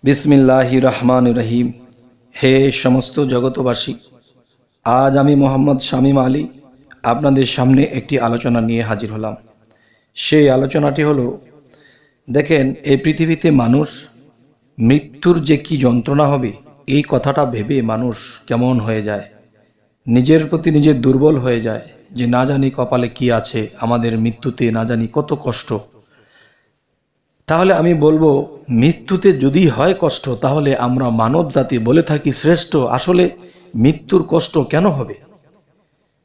बिस्मिल्लाहिर रहमानिर रहीम। हे समस्त जगतबासी, आज आमी मोहम्मद शामीम आली आपनादेर सामने एकटी आलोचना निये हाजिर हलाम। सेई आलोचनाटी हलो, देखें এই পৃথিবীতে মানুষ মৃত্যুর যে কি যন্ত্রণা হবে এই কথাটা ভেবে মানুষ কেমন হয়ে যায়, নিজের প্রতি নিজে দুর্বল হয়ে যায় যে না জানি কপালে কি আছে, আমাদের মৃত্যুতে না জানি কত কষ্ট। তাহলে আমি বলবো, মৃত্যুতে যদি হয় কষ্ট তাহলে আমরা মানব জাতি বলে থাকি শ্রেষ্ঠ। আসলে মৃত্যুর কষ্ট কেন হবে?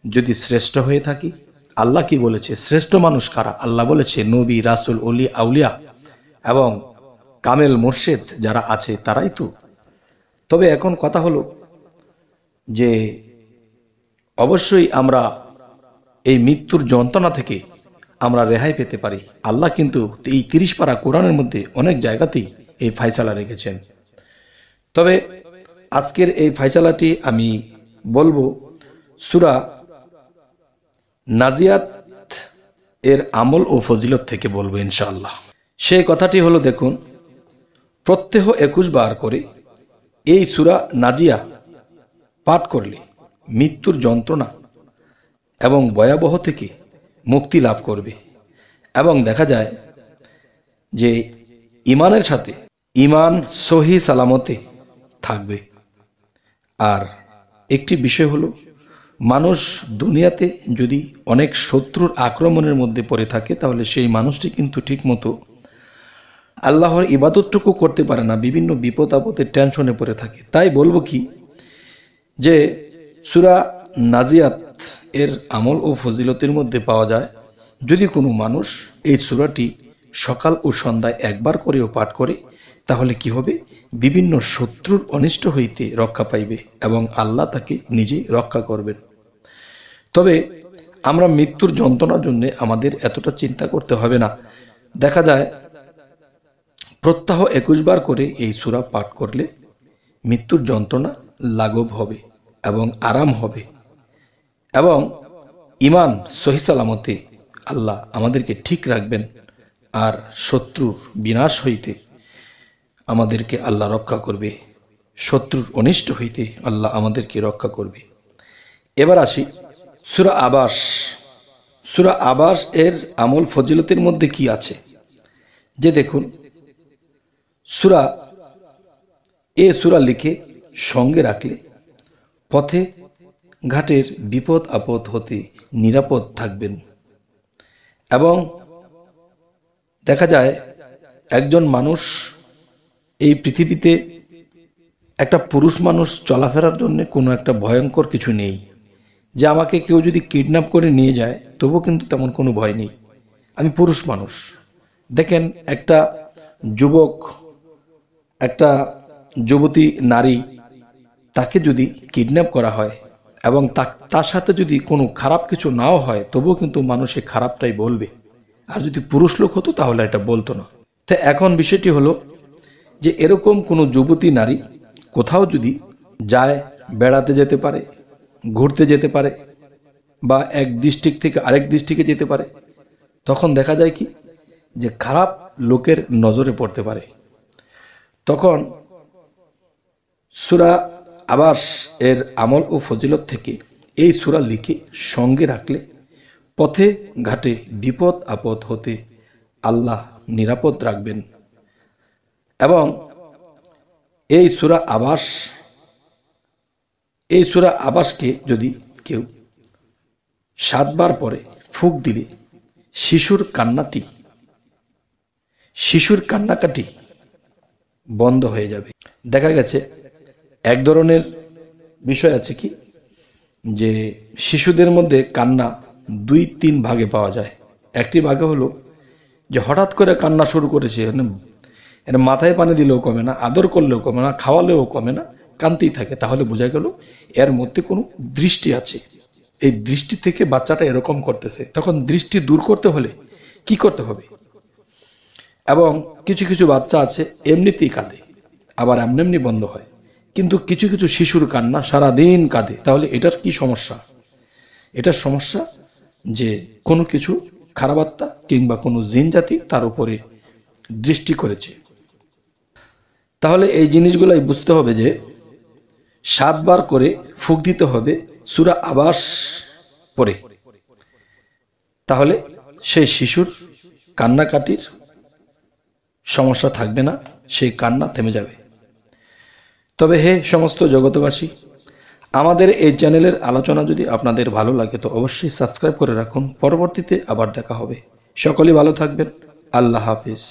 যদি শ্রেষ্ঠ হয়ে থাকি, আল্লাহ কি বলেছে? শ্রেষ্ঠ মানুষ কারা? আল্লাহ বলেছে নবী, রাসূল, ওলি, আউলিয়া এবং কামেল মুর্শিদ যারা আছে তারাই তো। তবে এখন কথা হলো যে অবশ্যই আমরা এই মৃত্যুর যন্ত্রণা থেকে আমরা রেহাই পেতে পারি। আল্লাহ কিন্তু এই 30 পারা কোরআনের মধ্যে অনেক জায়গাতেই এই ফয়সালা রেখেছেন। তবে আজকের এই ফয়সালাটি আমি বলবো সূরা নাজিয়াত এর আমল ও ফজিলত থেকে বলবো ইনশাআল্লাহ। সেই কথাটি হলো, দেখুন, প্রত্যহ 21 বার করে এই সূরা নাজিয়া পাঠ করলে মৃত্যুর যন্ত্রণা এবং ভয়াবহ থেকে মুক্তি লাভ করবে। এবং দেখা যায় যে ইমানের সাথে ইমান সহি সালামতে থাকবে। আর একটি বিষয় হলো, মানুষ দুনিয়াতে যদি অনেক শত্রুর আক্রমণের মধ্যে পড়ে থাকে তাহলে সেই মানুষটি কিন্তু ঠিকমতো আল্লাহর ইবাদতটুকু করতে পারে না, বিভিন্ন বিপদ আপদের টেনশনে পড়ে থাকে। তাই বলবো কি, যে সূরা নাজিয়াত এর আমল ও ফজিলতের মধ্যে পাওয়া যায়, যদি কোনো মানুষ এই সূরাটি সকাল ও সন্ধ্যায় একবার করেও পাঠ করে তাহলে কি হবে? বিভিন্ন শত্রুর অনিষ্ট হইতে রক্ষা পাইবে এবং আল্লাহ তাকে নিজেই রক্ষা করবেন। তবে আমরা মৃত্যুর যন্ত্রণার জন্য আমাদের এতটা চিন্তা করতে হবে না। দেখা যায় প্রত্যহ 21 বার করে এই সূরা পাঠ করলে মৃত্যুর যন্ত্রণা লাঘব হবে এবং আরাম হবে এবং ইমান সহি সালামতে আল্লাহ আমাদেরকে ঠিক রাখবেন। আর শত্রুর বিনাশ হইতে আমাদেরকে আল্লাহ রক্ষা করবে, শত্রুর অনিষ্ট হইতে আল্লাহ আমাদেরকে রক্ষা করবে। এবার আসি সূরা আবাস। সূরা আবাস এর আমল ফজিলতের মধ্যে কি আছে, যে দেখুন, সূরা লিখে সঙ্গে রাখলে পথে ঘাটের বিপদ আপদ হতে নিরাপদ থাকবেন। এবং দেখা যায় একজন মানুষ এই পৃথিবীতে, একটা পুরুষ মানুষ চলাফেরার জন্য কোনো একটা ভয়ঙ্কর কিছু নেই, যে আমাকে কেউ যদি কিডন্যাপ করে নিয়ে যায় তবুও কিন্তু তেমন কোনো ভয় নেই, আমি পুরুষ মানুষ। দেখেন, একটা যুবক, একটা যুবতী নারী, তাকে যদি কিডন্যাপ করা হয় এবং তার সাথে যদি কোনো খারাপ কিছু নাও হয় তবুও কিন্তু মানুষে খারাপটাই বলবে। আর যদি পুরুষ লোক হতো তাহলে এটা বলতো না। তো এখন বিষয়টি হলো যে এরকম কোনো যুবতী নারী কোথাও যদি যায়, বেড়াতে যেতে পারে, ঘুরতে যেতে পারে বা এক ডিস্ট্রিক্ট থেকে আরেক ডিস্ট্রিক্টে যেতে পারে, তখন দেখা যায় কি, যে খারাপ লোকের নজরে পড়তে পারে। তখন সূরা আবাস এর আমল ও ফজিলত থেকে এই সূরা লিখে সঙ্গে রাখলে পথে ঘাটে বিপদ আপদ হতে আল্লাহ নিরাপদ রাখবেন। এবং এই সূরা আবাসকে যদি কেউ 7 বার পরে ফুঁক দিলে শিশুর কান্নাকাটি বন্ধ হয়ে যাবে। দেখা গেছে এক ধরনের বিষয় আছে কি, যে শিশুদের মধ্যে কান্না 2-3 ভাগে পাওয়া যায়। একটি ভাগে হলো যে হঠাৎ করে কান্না শুরু করেছে, এর মাথায় পানি দিলেও কমে না, আদর করলেও কমে না, খাওয়ালেও কমে না, কাঁদতেই থাকে। তাহলে বোঝা গেল এর মধ্যে কোনো দৃষ্টি আছে, এই দৃষ্টি থেকে বাচ্চাটা এরকম করতেছে। তখন দৃষ্টি দূর করতে হলে কি করতে হবে? এবং কিছু কিছু বাচ্চা আছে এমনিতেই কাঁদে, আবার এমনি বন্ধ হয়, কিন্তু কিছু কিছু শিশুর কান্না সারাদিন কাঁদে। তাহলে এটার কি সমস্যা? এটার সমস্যা যে কোনো কিছু খারাপ আত্মা কিংবা কোনো জিন জাতি তার উপরে দৃষ্টি করেছে। তাহলে এই জিনিসগুলাই বুঝতে হবে যে 7 বার করে ফুঁক দিতে হবে সূরা আবাস পরে, তাহলে সেই শিশুর কান্নাকাটির সমস্যা থাকবে না, সেই কান্না থেমে যাবে। তবে হে সমস্ত জগতবাসী, আমাদের এই চ্যানেলের আলোচনা যদি আপনাদের ভালো লাগে তো অবশ্যই সাবস্ক্রাইব করে রাখুন। পরবর্তীতে আবার দেখা হবে। সকলেই ভালো থাকবেন। আল্লাহ হাফিজ।